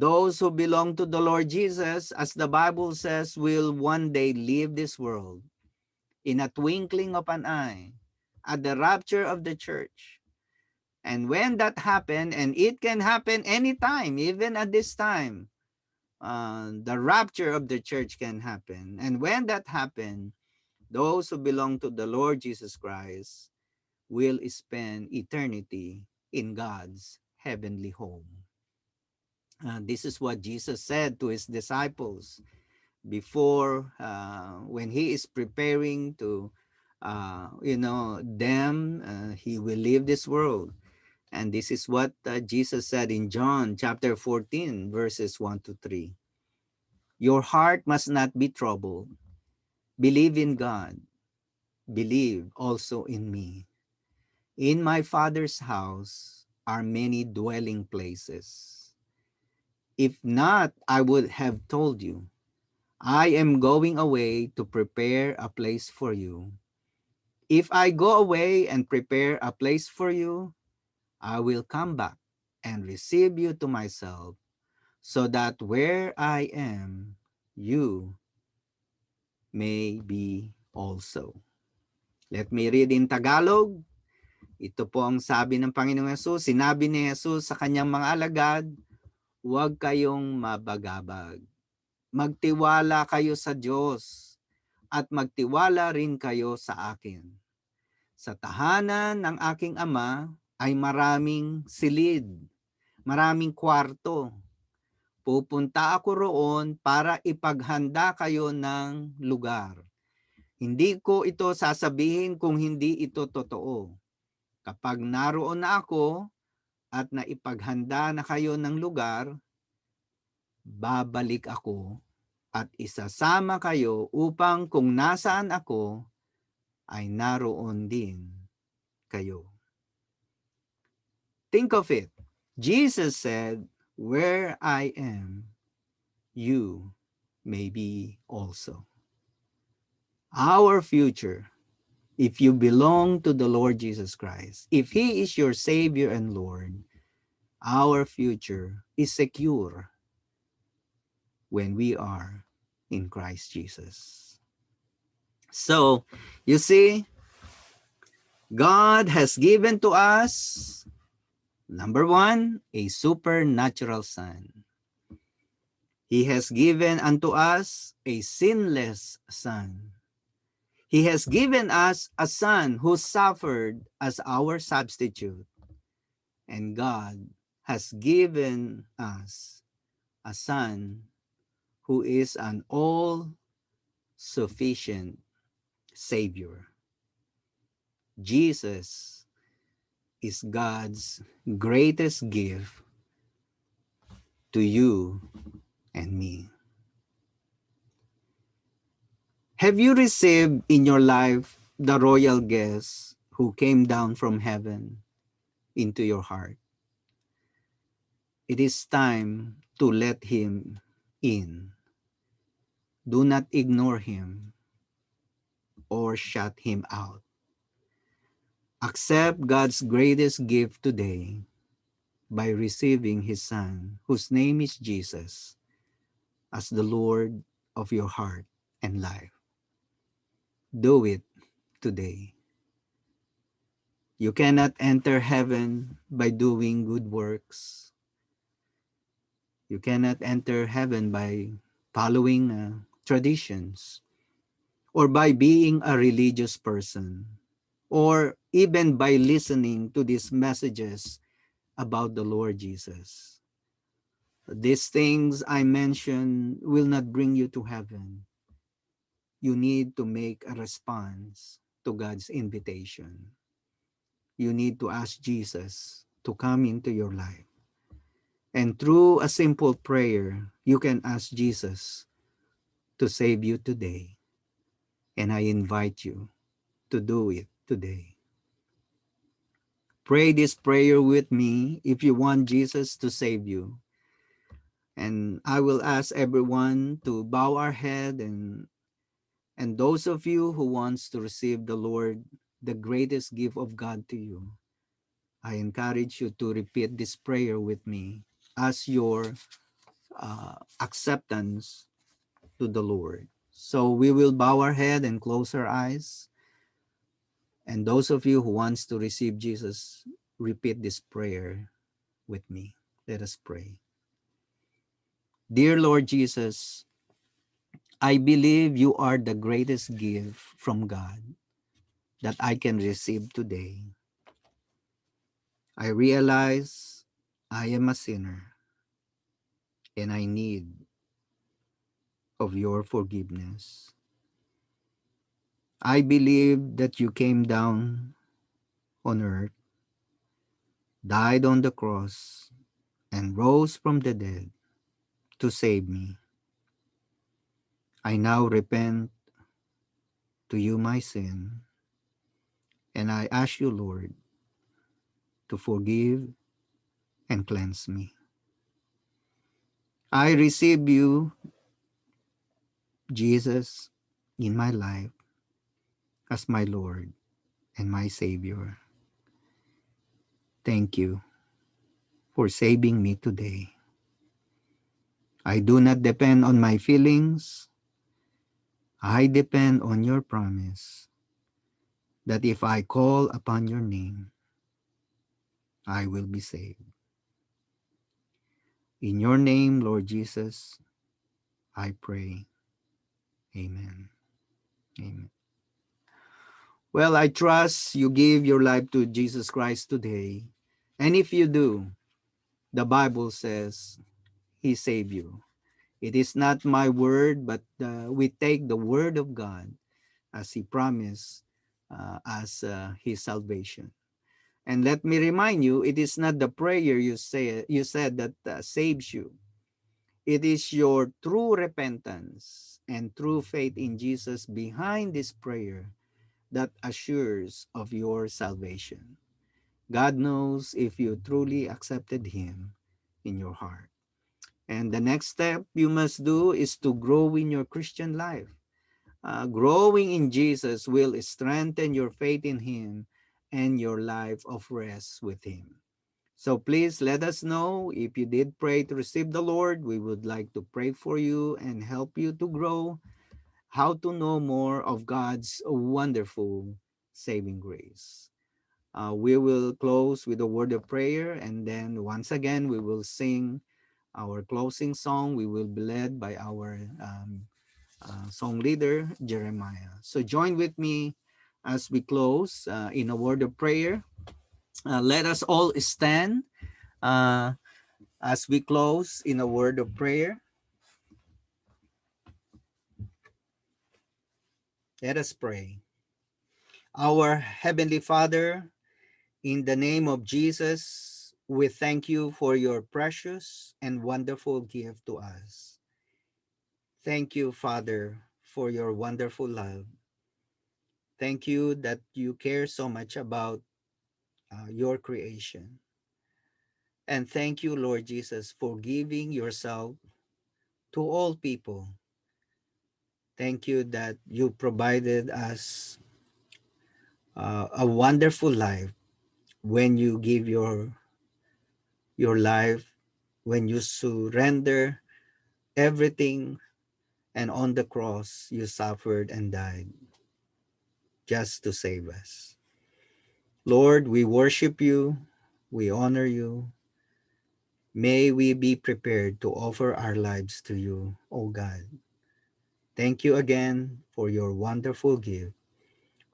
Those who belong to the Lord Jesus, as the Bible says, will one day leave this world in a twinkling of an eye at the rapture of the church. And when that happens, and it can happen anytime, even at this time, the rapture of the church can happen. And when that happens, those who belong to the Lord Jesus Christ will spend eternity in God's heavenly home. This is what Jesus said to his disciples before when he is preparing to, he will leave this world. And this is what Jesus said in John chapter 14, verses 1 to 3. Your heart must not be troubled. Believe in God. Believe also in me. In my Father's house are many dwelling places. If not, I would have told you. I am going away to prepare a place for you. If I go away and prepare a place for you, I will come back and receive you to myself, so that where I am, you may be also. Let me read in Tagalog. Ito po ang sabi ng Panginoong Hesus. Sinabi ni Hesus sa kanyang mga alagad, huwag kayong mabagabag. Magtiwala kayo sa Diyos at magtiwala rin kayo sa akin. Sa tahanan ng aking Ama ay maraming silid, maraming kwarto. Pupunta ako roon para ipaghanda kayo ng lugar. Hindi ko ito sasabihin kung hindi ito totoo. Kapag naroon na ako at naipaghanda na kayo ng lugar, babalik ako at isasama kayo upang kung nasaan ako, ay naroon din kayo. Think of it. Jesus said, where I am, you may be also. Our future, if you belong to the Lord Jesus Christ, if He is your Savior and Lord, our future is secure when we are in Christ Jesus. So, you see, God has given to us, number one, a supernatural Son. He has given unto us a sinless Son. He has given us a Son who suffered as our substitute. And God has given us a Son who is an all-sufficient Savior. Jesus is God's greatest gift to you and me. Have you received in your life the royal guest who came down from heaven into your heart? It is time to let him in. Do not ignore him or shut him out. Accept God's greatest gift today by receiving his Son, whose name is Jesus, as the Lord of your heart and life. Do it today. You cannot enter heaven by doing good works. You cannot enter heaven by following traditions or by being a religious person or even by listening to these messages about the Lord Jesus. These things I mentioned will not bring you to heaven. You need to make a response to God's invitation. You need to ask Jesus to come into your life. And through a simple prayer, you can ask Jesus to save you today. And I invite you to do it today. Pray this prayer with me if you want Jesus to save you. And I will ask everyone to bow our head, and those of you who wants to receive the Lord, the greatest gift of God to you, I encourage you to repeat this prayer with me as your acceptance to the Lord. So we will bow our head and close our eyes. And those of you who wants to receive Jesus, repeat this prayer with me. Let us pray. Dear Lord Jesus, I believe you are the greatest gift from God that I can receive today. I realize I am a sinner and I need of your forgiveness. I believe that you came down on earth, died on the cross, and rose from the dead to save me. I now repent to you my sin, and I ask you, Lord, to forgive and cleanse me. I receive you, Jesus, in my life as my Lord and my Savior. Thank you for saving me today. I do not depend on my feelings. I depend on your promise that if I call upon your name, I will be saved. In your name, Lord Jesus, I pray. Amen. Amen. Well, I trust you give your life to Jesus Christ today. And if you do, the Bible says he saved you. It is not my word, but we take the word of God as he promised as his salvation. And let me remind you, it is not the prayer you said that saves you. It is your true repentance and true faith in Jesus behind this prayer that assures of your salvation. God knows if you truly accepted him in your heart. And the next step you must do is to grow in your Christian life. Growing in Jesus will strengthen your faith in him and your life of rest with him. So please let us know if you did pray to receive the Lord. We would like to pray for you and help you to grow, how to know more of God's wonderful saving grace. We will close with a word of prayer, and then once again we will sing our closing song. We will be led by our song leader, Jeremiah. So join with me as we close in a word of prayer. Let us all stand uh, as we close in a word of prayer. Let us pray. Our Heavenly Father, in the name of Jesus, we thank you for your precious and wonderful gift to us. Thank you, Father, for your wonderful love. Thank you that you care so much about your creation. And thank you, Lord Jesus, for giving yourself to all people. Thank you that you provided us a wonderful life when you give your life, when you surrender everything, and on the cross you suffered and died just to save us. Lord, we worship you, we honor you. May we be prepared to offer our lives to you, O God. Thank you again for your wonderful gift,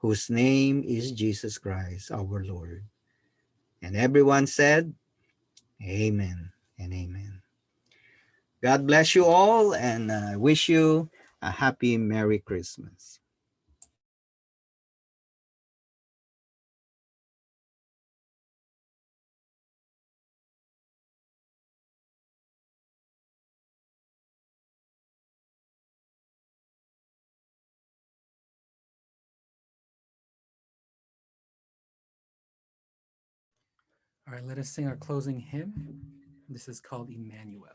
whose name is Jesus Christ, our Lord. And everyone said, Amen and amen. God bless you all, and I wish you a happy Merry Christmas. All right, let us sing our closing hymn. This is called Emmanuel.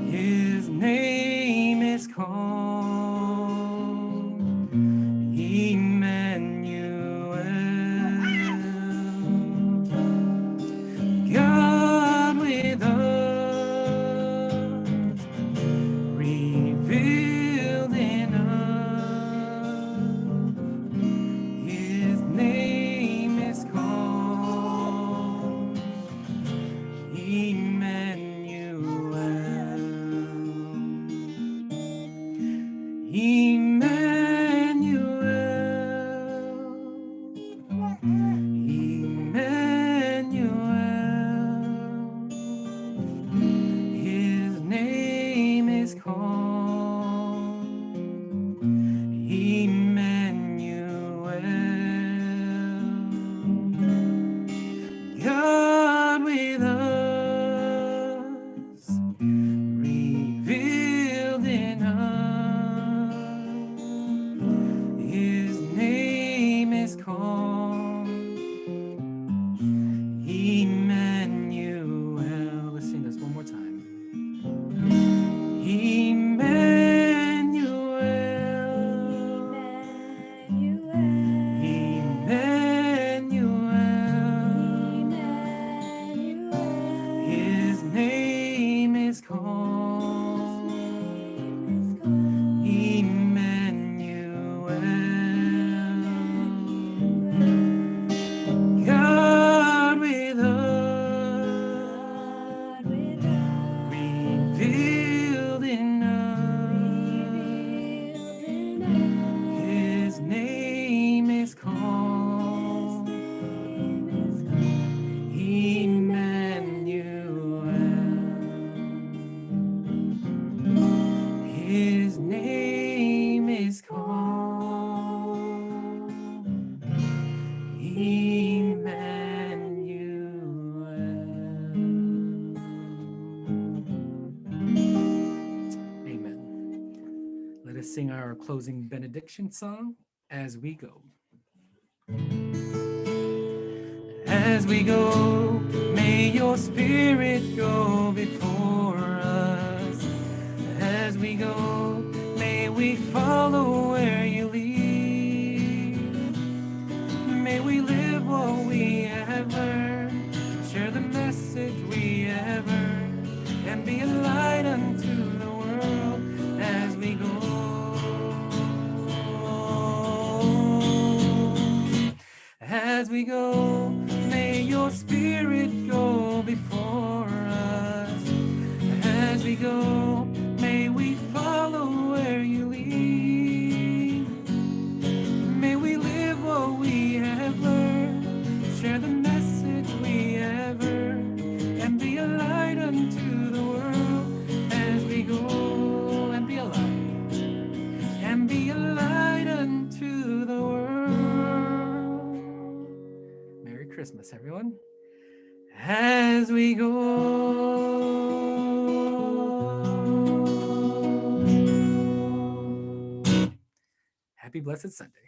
His name is called Emmanuel. God with us, revealed in us. His name is called Emmanuel. Emmanuel. His name is called Emmanuel. God with us, revealed in us. His name is called Emmanuel. Let's sing this one more time. Emmanuel. His name is called Emmanuel. God with us, revealed in us. His name is called Emmanuel. His name is called Emmanuel. Amen. Let us sing our closing benediction song as we go. As we go, may your spirit go before us. As we go, may we follow where you lead. May we live what we have learned, share the message we have earned, and be a light unto the world as we go. As we go, may your spirit go before us. As we go, may we follow where you lead. May we live what we have learned, share the message we have earned, and be a light unto the world as we go, and be a light, and be a light unto the world. Merry Christmas, everyone. As we go. Happy Blessed Sunday.